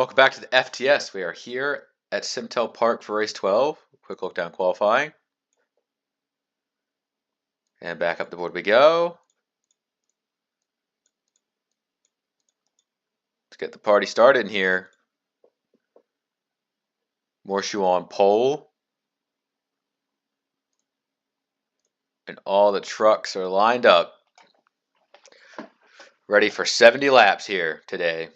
welcome back to the FTS. We are here at SimTel Park for race 12. Quick look down qualifying. And back up the board we go. Let's get the party started in here. Morshu on pole. And all the trucks are lined up. Ready for 70 laps here today.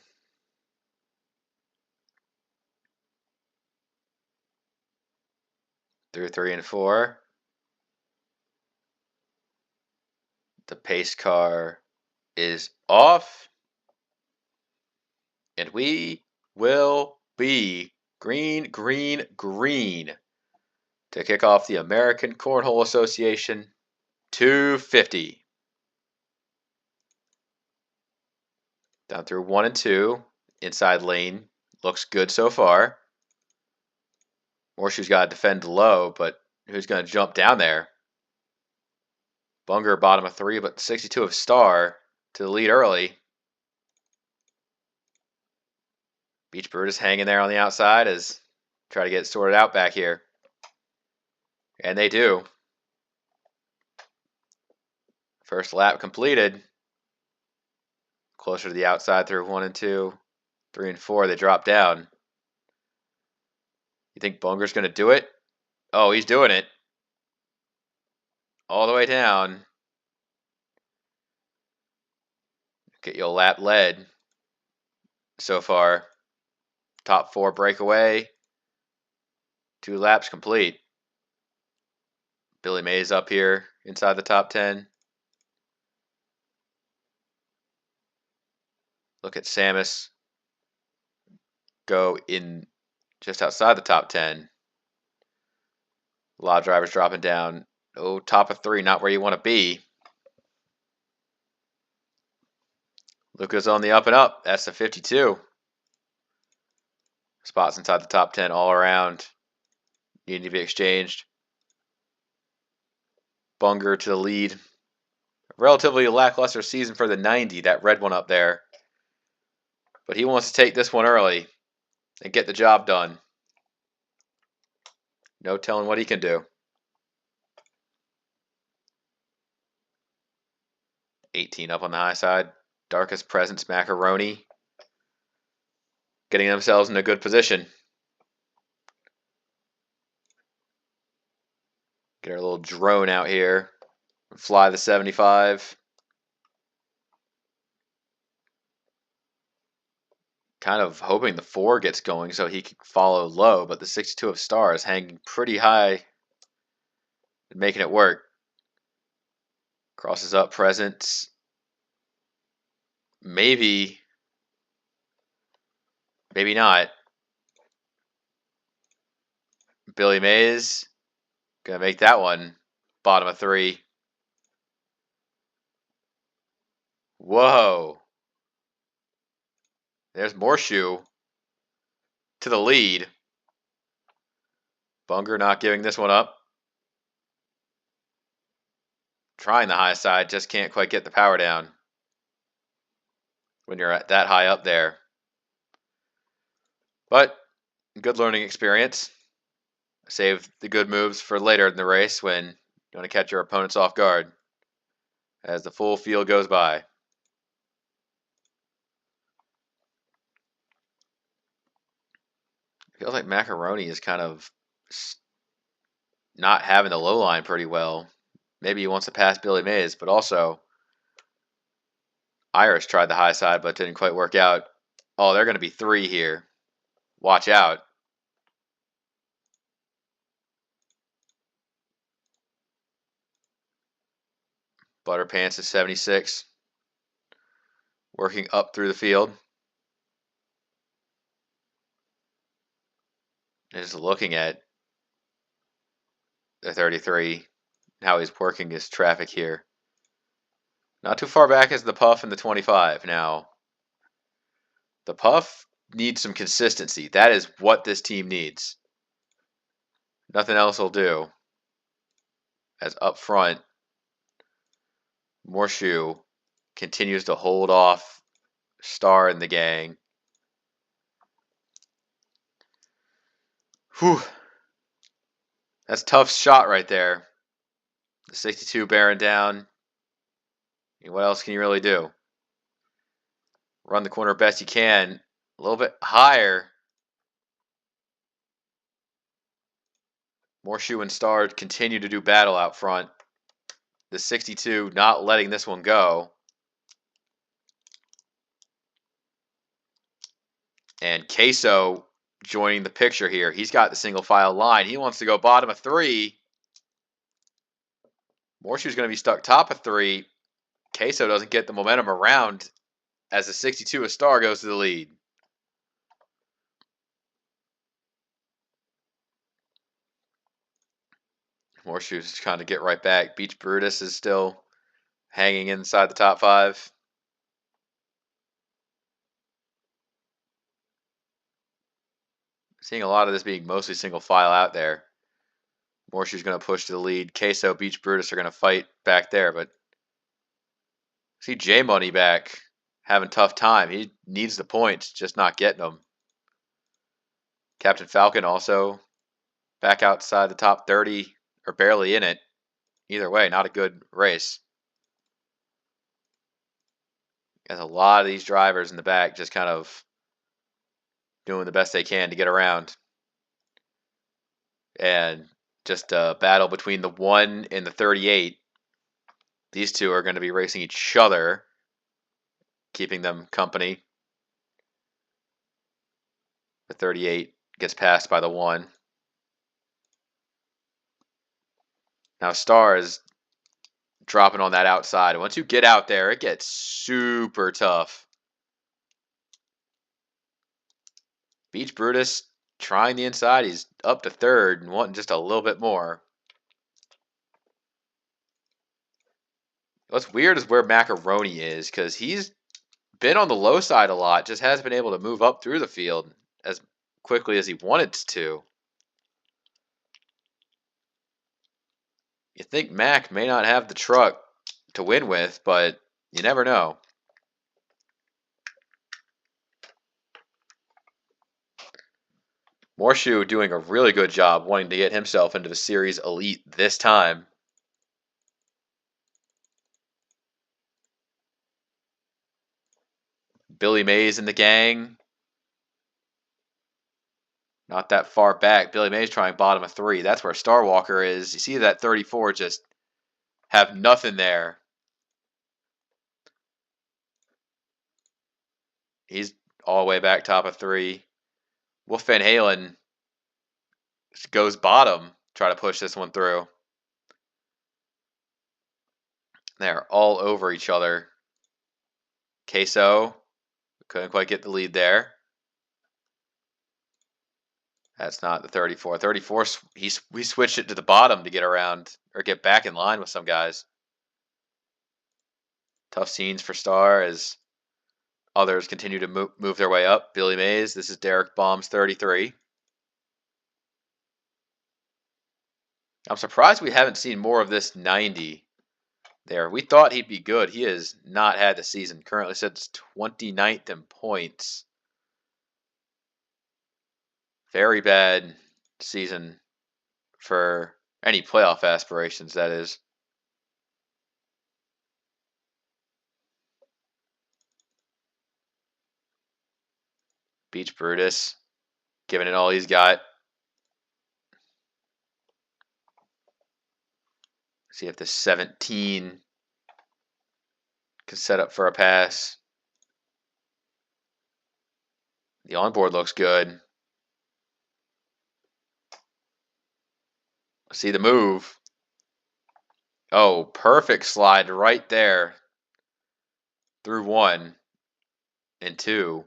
Through 3 and 4. The pace car is off. And we will be green, green, green to kick off the American Cornhole Association 250. Down through 1 and 2. Inside lane. Looks good so far. Morshu's got to defend low, but who's going to jump down there? Bunger bottom of 3, but 62 of Star to the lead early. Beach Brutus hanging there on the outside as try to get it sorted out back here. And they do. First lap completed. Closer to the outside through 1 and 2. 3 and 4, they drop down. You think Bunger's going to do it? Oh, he's doing it. All the way down. Get you a lap led so far. Top 4 breakaway. 2 laps complete. Billy Mays up here inside the top 10. Look at Samus go in just outside the top 10. A lot of drivers dropping down. Oh, top of 3, not where you want to be. Luca's on the up and up. That's a 52. Spots inside the top 10 all around. Needing to be exchanged. Bunger to the lead. A relatively lackluster season for the 90, that red one up there. But he wants to take this one early and get the job done. No telling what he can do. 18 up on the high side. Darkest Presence Macaroni. Getting themselves in a good position. Get our little drone out here. Fly the 75. Kind of hoping the 4 gets going so he can follow low, but the 62 of Star is hanging pretty high and making it work. Crosses up Presence. Maybe. Maybe not. Billy Mays. Gonna make that one. Bottom of 3. Whoa. There's Morshu to the lead. Bunger not giving this one up. Trying the high side, just can't quite get the power down when you're at that high up there. But good learning experience. Save the good moves for later in the race when you want to catch your opponents off guard as the full field goes by. Feels like Macaroni is kind of not having the low line pretty well. Maybe he wants to pass Billy Mays, but also Irish tried the high side but didn't quite work out. Oh, they're going to be 3 here. Watch out. Butterpants is 76. Working up through the field. Just looking at the 33, how he's working his traffic here. Not too far back is the Puff and the 25. Now, the Puff needs some consistency. That is what this team needs. Nothing else will do. As up front, Morshu continues to hold off Star and the gang. Whew. That's a tough shot right there. The 62 bearing down. And what else can you really do? Run the corner best you can. A little bit higher. Morshoe and Star continue to do battle out front. The 62 not letting this one go. And Queso joining the picture here. He's got the single file line. He wants to go bottom of 3. Morshoe's going to be stuck top of 3. Queso doesn't get the momentum around as the 62 of Star goes to the lead. Morshoe's trying to get right back. Beach Brutus is still hanging inside the top 5. Seeing a lot of this being mostly single file out there. Morshoe's going to push to the lead. Queso, Beach Brutus are going to fight back there, but see J Money back having tough time. He needs the points, just not getting them. Captain Falcon also back outside the top 30, or barely in it. Either way, not a good race. There's a lot of these drivers in the back just kind of doing the best they can to get around. And just a battle between the 1 and the 38. These two are going to be racing each other, keeping them company. The 38 gets passed by the 1. Now Star is dropping on that outside. Once you get out there, it gets super tough. Beach Brutus trying the inside. He's up to 3rd and wanting just a little bit more. What's weird is where Macaroni is, because he's been on the low side a lot, just hasn't been able to move up through the field as quickly as he wanted to. You think Mac may not have the truck to win with, but you never know. Morshoe doing a really good job wanting to get himself into the series elite this time. Billy Mays in the gang. Not that far back. Billy Mays trying bottom of 3. That's where Star Walker is. You see that 34 just have nothing there. He's all the way back top of 3. Wolf Van Halen goes bottom. Try to push this one through. They're all over each other. Queso couldn't quite get the lead there. That's not the 34. 34, we switched it to the bottom to get around or get back in line with some guys. Tough scenes for Star as others continue to move their way up. Billy Mays, this is Derek Baum's 33. I'm surprised we haven't seen more of this 90 there. We thought he'd be good. He has not had the season. Currently sits 29th in points. Very bad season for any playoff aspirations, that is. Beach Brutus giving it all he's got. See if the 17 can set up for a pass. The onboard looks good. See the move. Oh, perfect slide right there. Through 1 and 2.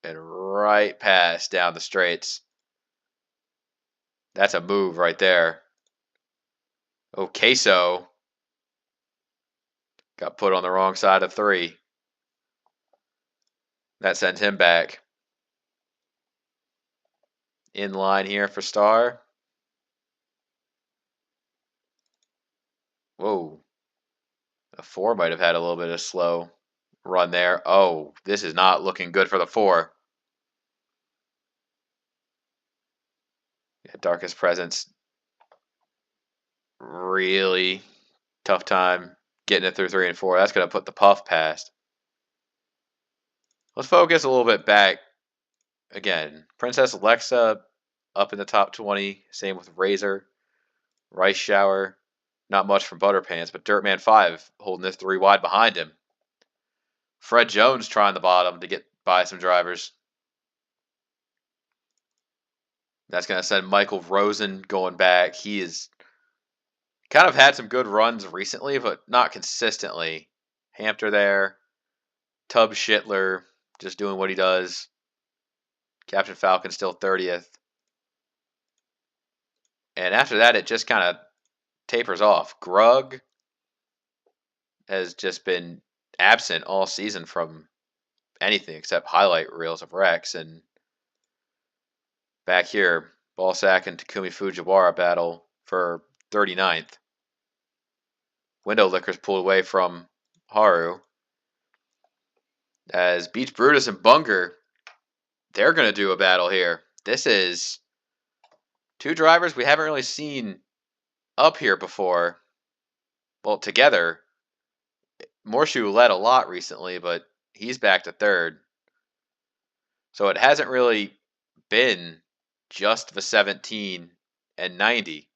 And right past down the straights. That's a move right there. Oh, Queso got put on the wrong side of 3. That sent him back. In line here for Star. Whoa. A 4 might have had a little bit of slow run there. Oh, this is not looking good for the 4. Darkest Presence, really tough time getting it through 3 and 4. That's going to put the Puff past. Let's focus a little bit back. Again, Princess Alexa up in the top 20. Same with Razor. Rice Shower. Not much from Butterpants, but Dirtman 5 holding this 3 wide behind him. Fred Jones trying the bottom to get by some drivers. That's going to send Michael Rosen going back. He is kind of had some good runs recently, but not consistently. Hampter there. Tub Schittler just doing what he does. Captain Falcon still 30th. And after that, it just kind of tapers off. Grug has just been absent all season from anything except highlight reels of Rex. And back here, Ballsack and Takumi Fujiwara battle for 39th. Window Lickers pulled away from Haru. As Beach Brutus and Bunger, they're going to do a battle here. This is two drivers we haven't really seen up here before. Well, together. Morshu led a lot recently, but he's back to third. So it hasn't really been just the 17 and 90.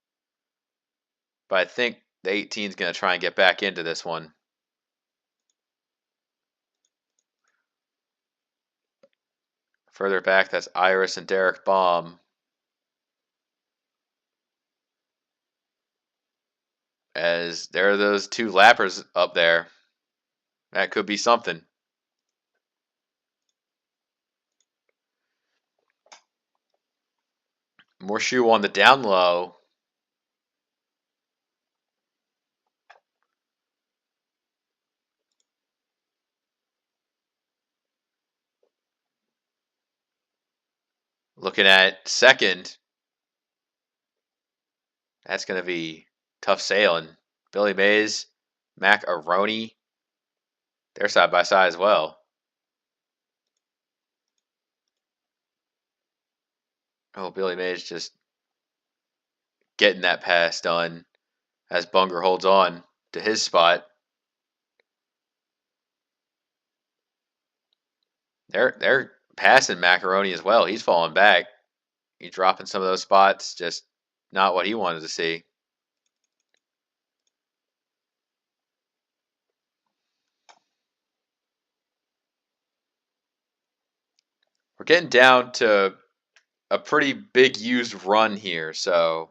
But I think the 18 is going to try and get back into this one. Further back, that's Iris and Derek Baum. As there are those two lappers up there. That could be something. Morshu on the down low. Looking at second. That's going to be tough sailing. Billy Mays, Macaroni. They're side by side as well. Oh, Billy Mays just getting that pass done as Bunger holds on to his spot. They're passing Macaroni as well. He's falling back. He's dropping some of those spots. Just not what he wanted to see. We're getting down to a pretty big used run here, so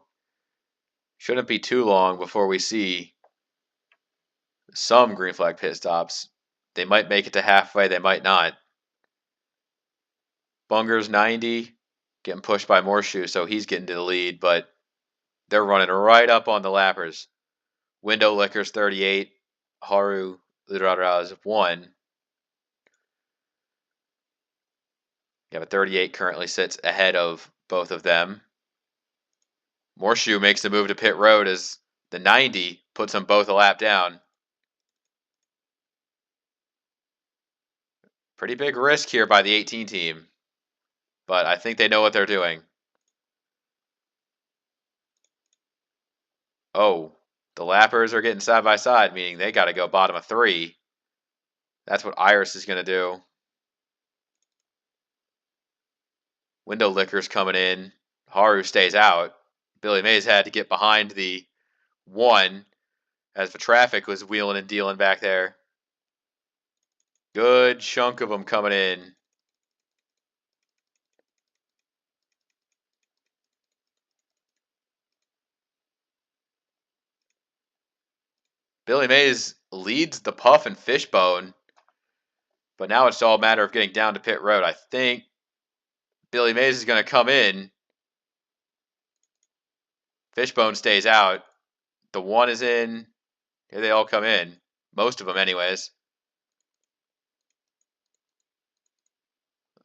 shouldn't be too long before we see some green flag pit stops. They might make it to halfway, they might not. Bunger's 90, getting pushed by Morshu, so he's getting to the lead, but they're running right up on the lappers. Window Lickers 38, Haru Lidradraz 1. Yeah, but 38 currently sits ahead of both of them. Morshu makes the move to pit road as the 90 puts them both a lap down. Pretty big risk here by the 18 team, but I think they know what they're doing. Oh, the lappers are getting side by side, meaning they got to go bottom of 3. That's what Iris is going to do. Window Lickers coming in. Haru stays out. Billy Mays had to get behind the 1 as the traffic was wheeling and dealing back there. Good chunk of them coming in. Billy Mays leads the Puff and Fishbone, but now it's all a matter of getting down to pit road. I think Billy Mays is going to come in. Fishbone stays out. The 1 is in. Here they all come in. Most of them anyways.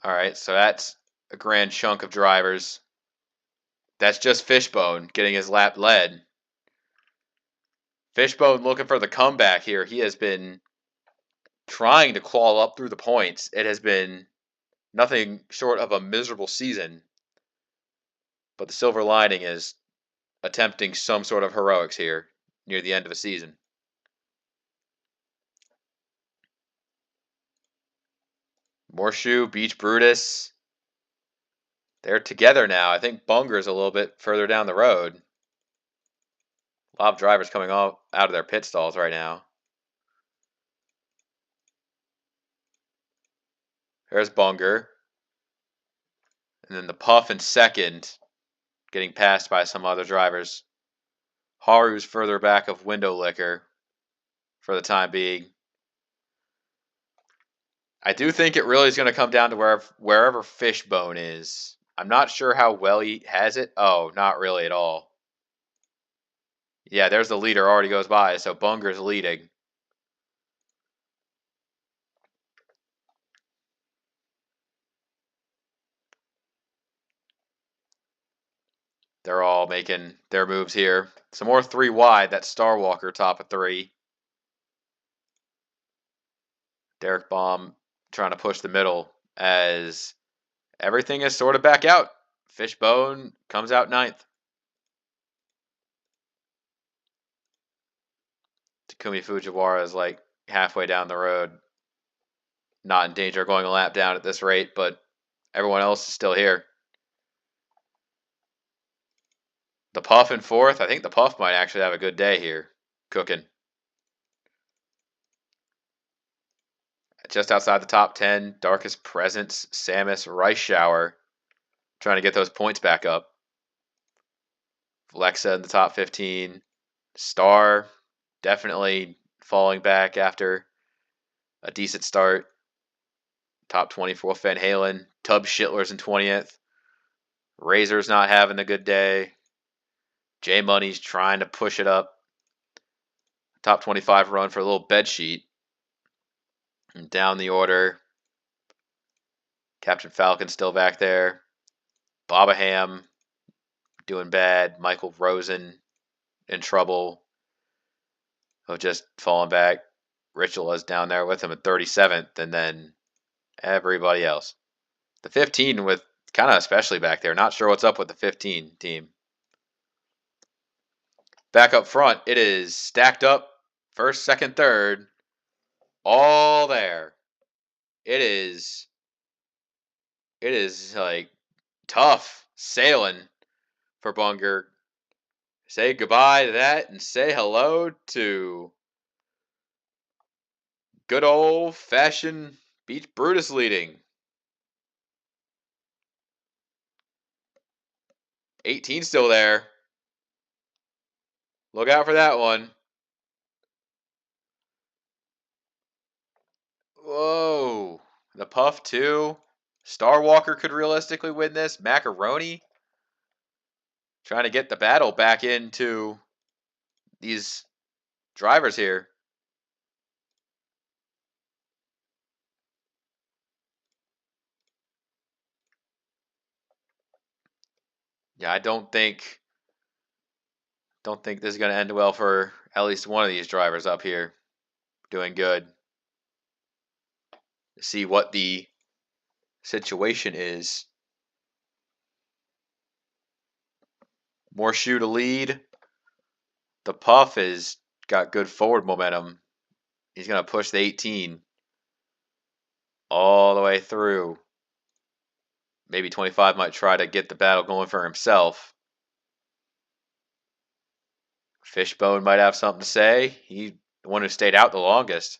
All right, so that's a grand chunk of drivers. That's just Fishbone getting his lap led. Fishbone looking for the comeback here. He has been trying to claw up through the points. It has been nothing short of a miserable season. But the silver lining is attempting some sort of heroics here near the end of a season. Morshoe, Beach Brutus. They're together now. I think Bunger's a little bit further down the road. A lot of drivers coming out of their pit stalls right now. There's Bunger. And then the Puff in second, getting passed by some other drivers. Haru's further back of Window Licker for the time being. I do think it really is going to come down to wherever Fishbone is. I'm not sure how well he has it. Oh, not really at all. Yeah, there's the leader already goes by, so Bunger's leading. They're all making their moves here. Some more 3 wide. That's Starwalker top of 3. Derek Baum trying to push the middle as everything is sort of back out. Fishbone comes out 9th. Takumi Fujiwara is like halfway down the road. Not in danger of going a lap down at this rate, but everyone else is still here. The Puff in 4th. I think the Puff might actually have a good day here. Cooking. Just outside the top 10, Darkest Presence, Samus, Rice Shower. Trying to get those points back up. Lexa in the top 15. Star definitely falling back after a decent start. Top 24, Van Halen. Tub Shittler's in 20th. Razor's not having a good day. J Money's trying to push it up. Top 25 run for a little bed sheet. And down the order. Captain Falcon still back there. Baba Ham doing bad. Michael Rosen in trouble. Of just falling back. Ritual is down there with him at 37th. And then everybody else. The 15 with kind of especially back there. Not sure what's up with the 15 team. Back up front, it is stacked up. First, second, third. All there. It is like tough sailing for Bunger. Say goodbye to that and say hello to good old-fashioned Beach Brutus leading. 18 still there. Look out for that one. Whoa. The Puff, too. Starwalker could realistically win this. Macaroni trying to get the battle back into these drivers here. Yeah, I don't think this is going to end well for at least one of these drivers up here. Doing good. See what the situation is. Morshoe to lead. The Puff has got good forward momentum. He's going to push the 18 all the way through. Maybe 25 might try to get the battle going for himself. Fishbone might have something to say. He's the one who stayed out the longest.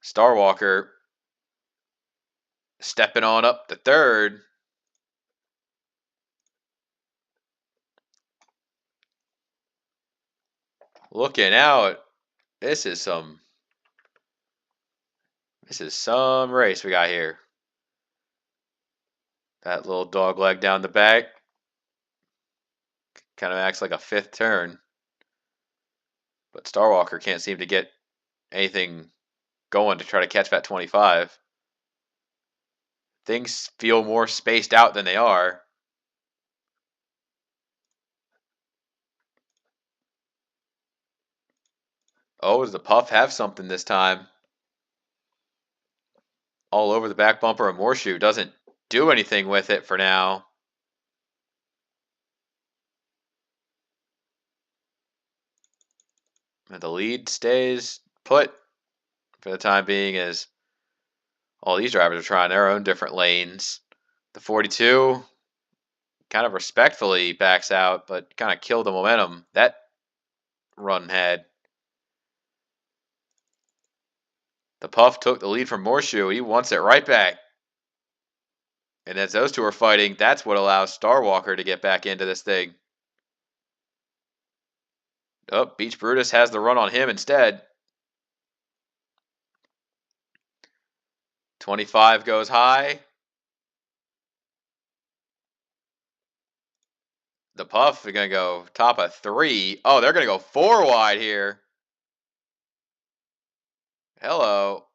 Starwalker stepping on up to third. Looking out. This is some race we got here. That little dog leg down the back kind of acts like a 5th turn. But Starwalker can't seem to get anything going to try to catch that 25. Things feel more spaced out than they are. Oh, does the Puff have something this time? all over the back bumper of Morshoe. Doesn't do anything with it for now. And the lead stays put for the time being as all these drivers are trying their own different lanes. The 42 kind of respectfully backs out, but kind of killed the momentum that run had. The Puff took the lead from Morshoe. He wants it right back. And as those two are fighting, that's what allows Starwalker to get back into this thing. Oh, Beach Brutus has the run on him instead. 25 goes high. The Puff are going to go top of 3. Oh, they're going to go 4 wide here. Hello.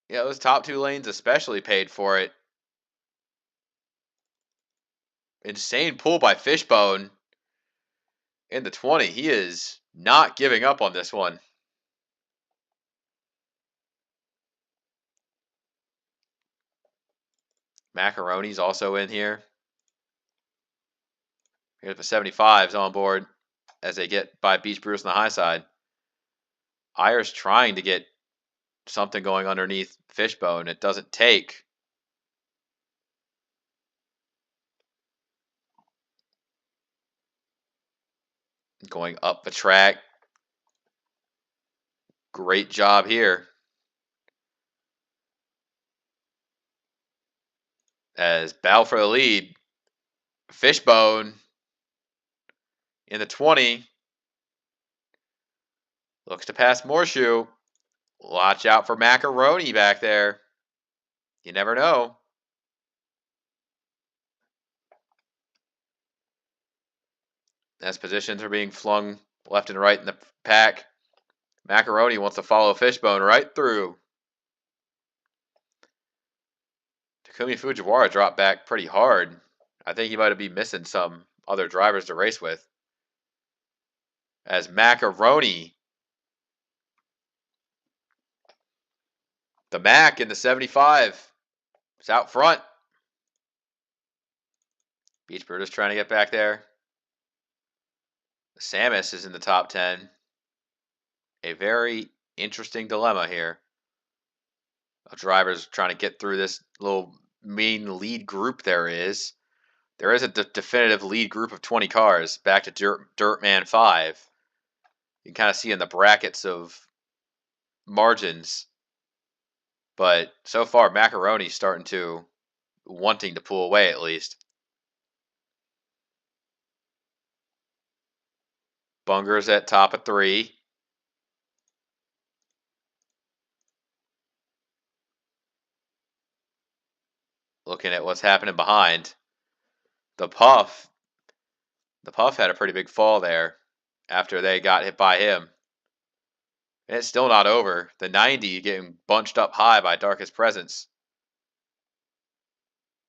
Yeah, those top 2 lanes especially paid for it. Insane pull by Fishbone in the 20. He is not giving up on this one. Macaroni's also in here. Here's the 75s on board as they get by Beach Bruce on the high side. Ayer's trying to get something going underneath Fishbone. It doesn't take. Going up the track. Great job here. As battle for the lead. Fishbone in the 20. Looks to pass Morshoe. Watch out for Macaroni back there. You never know. As positions are being flung left and right in the pack, Macaroni wants to follow Fishbone right through. Takumi Fujiwara dropped back pretty hard. I think he might be missing some other drivers to race with. As Macaroni, the Mac in the 75, is out front. Beach Brutus trying to get back there. Samus is in the top 10. A very interesting dilemma here of drivers trying to get through this little main lead group there is. There is a definitive lead group of 20 cars back to Dirtman 5. You can kind of see in the brackets of margins. But so far, Macaroni's starting to wanting to pull away at least. Bunger's at top of 3. Looking at what's happening behind. The Puff had a pretty big fall there after they got hit by him. And it's still not over. The 90 getting bunched up high by Darkest Presence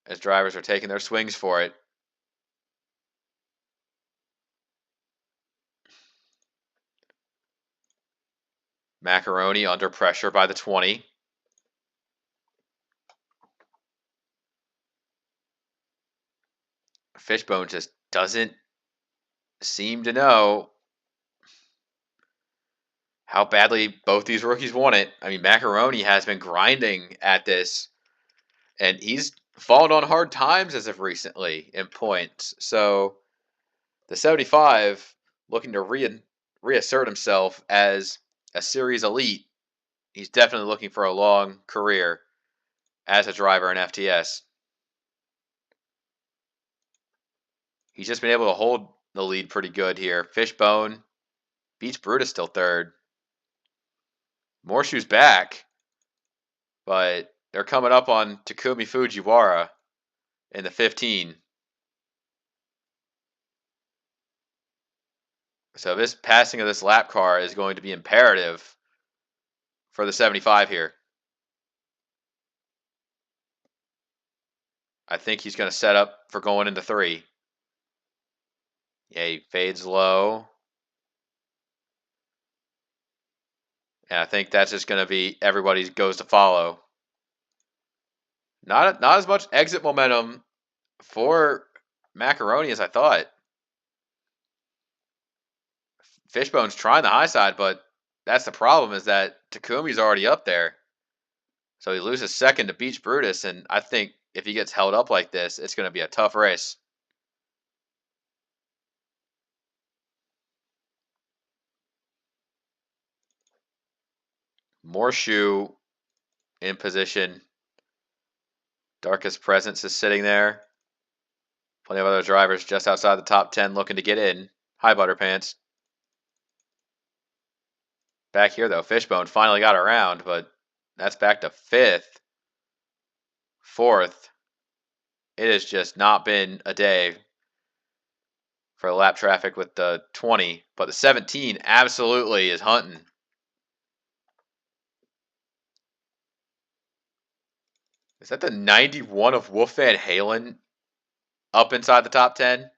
as drivers are taking their swings for it. Macaroni under pressure by the 20. Fishbone just doesn't seem to know how badly both these rookies want it. I mean, Macaroni has been grinding at this, and he's fallen on hard times as of recently in points. So the 75 looking to reassert himself as a series elite. He's definitely looking for a long career as a driver in FTS. He's just been able to hold the lead pretty good here. Fishbone beats Brutus still third. Morshoe's back, but they're coming up on Takumi Fujiwara in the 15. So this passing of this lap car is going to be imperative for the 75 here. I think he's going to set up for going into 3. Yeah, he fades low. And I think that's just going to be everybody goes to follow. Not as much exit momentum for Macaroni as I thought. Fishbone's trying the high side, but that's the problem is that Takumi's already up there. So he loses second to Beach Brutus, and I think if he gets held up like this, it's going to be a tough race. Morshoe in position. Darkest Presence is sitting there. Plenty of other drivers just outside the top 10 looking to get in. Hi, Butterpants. Back here, though, Fishbone finally got around, but that's back to 5th. 4th. It has just not been a day for lap traffic with the 20, but the 17 absolutely is hunting. Is that the 91 of Wolf Van Halen up inside the top 10?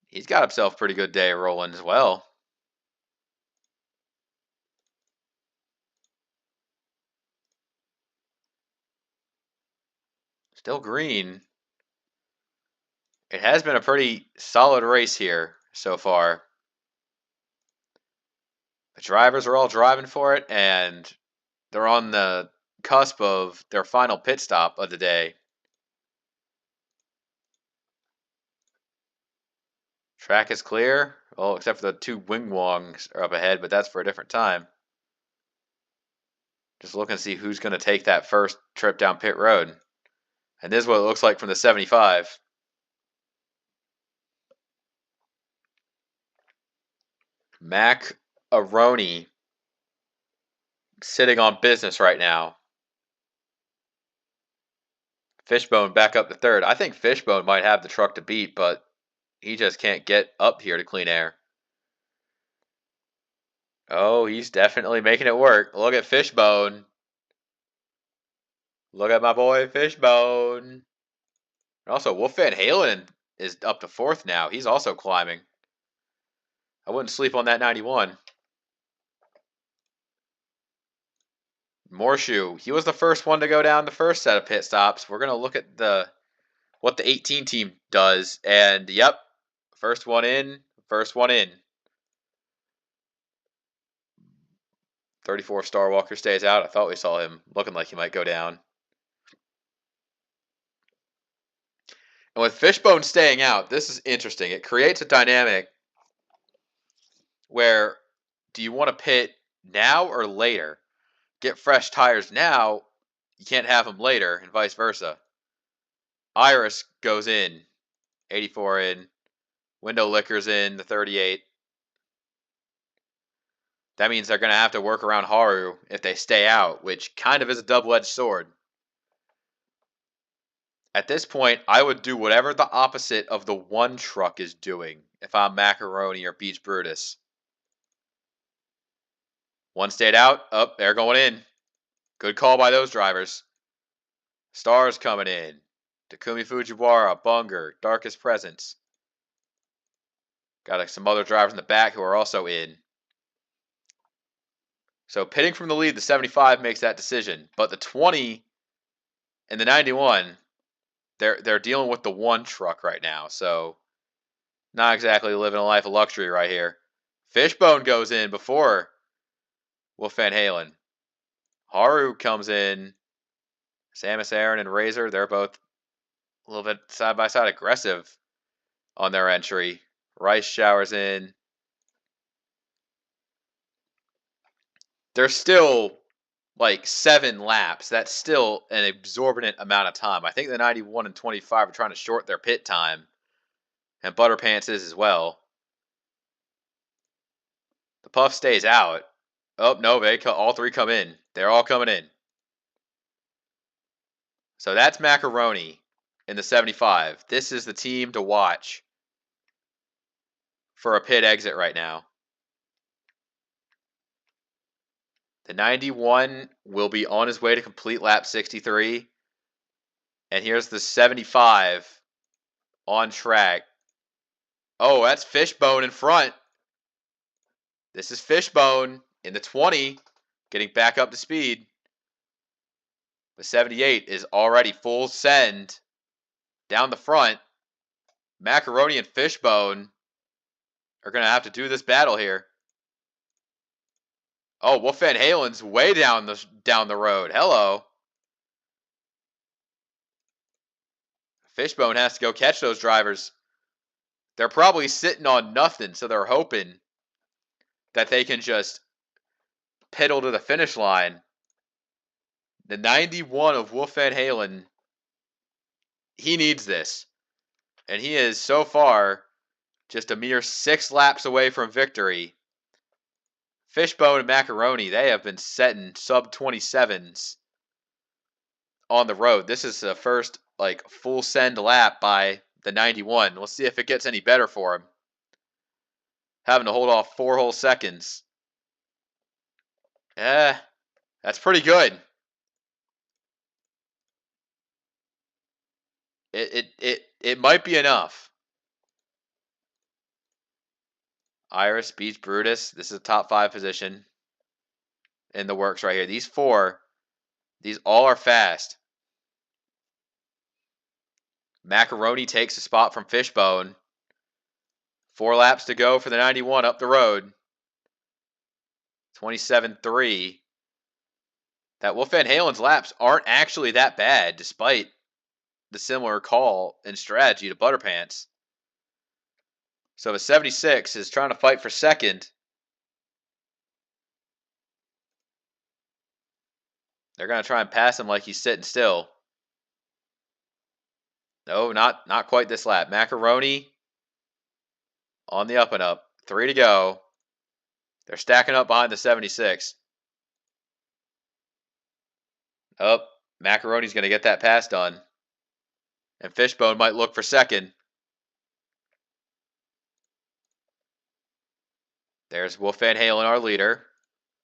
He's got himself a pretty good day rolling as well. Still green. It has been a pretty solid race here so far. The drivers are all driving for it, and they're on the cusp of their final pit stop of the day. Track is clear. Well, except for the 2 wing wongs are up ahead, but that's for a different time. Just looking to see who's going to take that first trip down pit road. And this is what it looks like from the 75. Macaroni sitting on business right now. Fishbone back up to 3rd. I think Fishbone might have the truck to beat, but he just can't get up here to clean air. Oh, he's definitely making it work. Look at Fishbone. Look at my boy Fishbone. And also, Wolf Van Halen is up to 4th now. He's also climbing. I wouldn't sleep on that 91. Morshoe. He was the first one to go down the first set of pit stops. We're going to look at what the 18 team does. And, yep, first one in, first one in. 34 Star Walker stays out. I thought we saw him looking like he might go down. And with Fishbone staying out, this is interesting. It creates a dynamic where do you want to pit now or later? Get fresh tires now, you can't have them later, and vice versa. Iris goes in, 84 in. Window Lickers in, the 38. That means they're going to have to work around Haru if they stay out, which kind of is a double-edged sword. At this point, I would do whatever the opposite of the one truck is doing if I'm Macaroni or Beach Brutus. One stayed out. Oh, they're going in. Good call by those drivers. Stars coming in. Takumi Fujiwara, Bunger, Darkest Presence. Got some other drivers in the back who are also in. So pitting from the lead, the 75 makes that decision. But the 20 and the 91, they're dealing with the one truck right now. So not exactly living a life of luxury right here. Fishbone goes in before Wolf Van Halen. Haru comes in. Samus Aran and Razor, they're both a little bit side-by-side aggressive on their entry. Rice showers in. There's still like 7 laps. That's still an exorbitant amount of time. I think the 91 and 25 are trying to short their pit time. And Butterpants is as well. The Puff stays out. Oh, no, all 3 come in. They're all coming in. So that's Macaroni in the 75. This is the team to watch for a pit exit right now. The 91 will be on his way to complete lap 63. And here's the 75 on track. Oh, that's Fishbone in front. This is Fishbone in the 20, getting back up to speed. The 78 is already full send down the front. Macaroni and Fishbone are going to have to do this battle here. Oh, Wolf Van Halen's way down the road. Hello. Fishbone has to go catch those drivers. They're probably sitting on nothing, so they're hoping that they can just pedal to the finish line. The 91 of Wolf Van Halen, he needs this. And he is so far just a mere 6 laps away from victory. Fishbone and Macaroni, they have been setting sub 27s on the road. This is the first full send lap by the 91. We'll see if it gets any better for him. Having to hold off 4 whole seconds. That's pretty good. It might be enough. Iris beats Brutus. This is a top 5 position in the works right here. These 4, these all are fast. Macaroni takes a spot from Fishbone. 4 laps to go for the 91 up the road. 27.3. That Wolf Van Halen's laps aren't actually that bad, despite the similar call and strategy to Butterpants. So the 76 is trying to fight for second. They're going to try and pass him like he's sitting still. No, not quite this lap. Macaroni on the up and up. 3 to go. They're stacking up behind the 76. Oh, Macaroni's going to get that pass done. And Fishbone might look for second. There's Wolf Van Halen, our leader.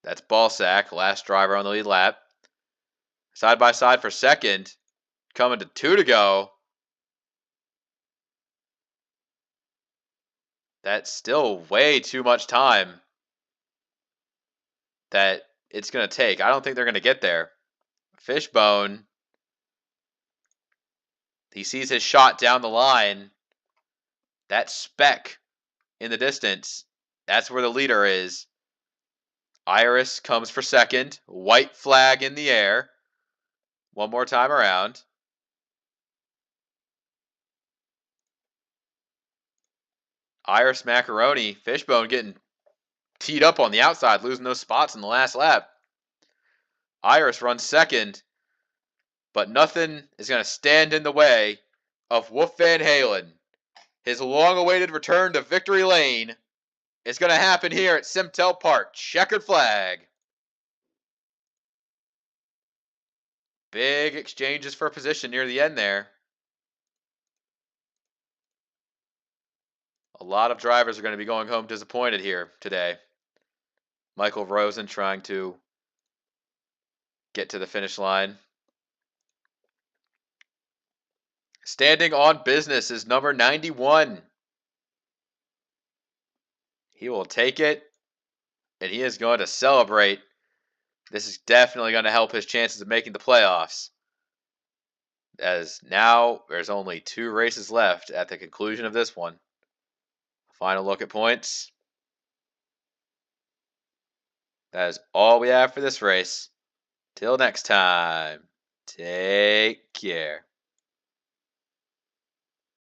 That's Ballsack, last driver on the lead lap. Side by side for second. Coming to 2 to go. That's still way too much time that it's going to take. I don't think they're going to get there. Fishbone, he sees his shot down the line. That speck in the distance, that's where the leader is. Iris comes for second. White flag in the air. One more time around. Iris, Macaroni, Fishbone getting teed up on the outside, losing those spots in the last lap. Iris runs second, but nothing is going to stand in the way of Wolf Van Halen. His long-awaited return to victory lane is going to happen here at SimTel Park. Checkered flag. Big exchanges for position near the end there. A lot of drivers are going to be going home disappointed here today. Michael Rosen trying to get to the finish line. Standing on business is number 91. He will take it, and he is going to celebrate. This is definitely going to help his chances of making the playoffs, as now there's only 2 races left at the conclusion of this one. Final look at points. That is all we have for this race. Till next time, take care.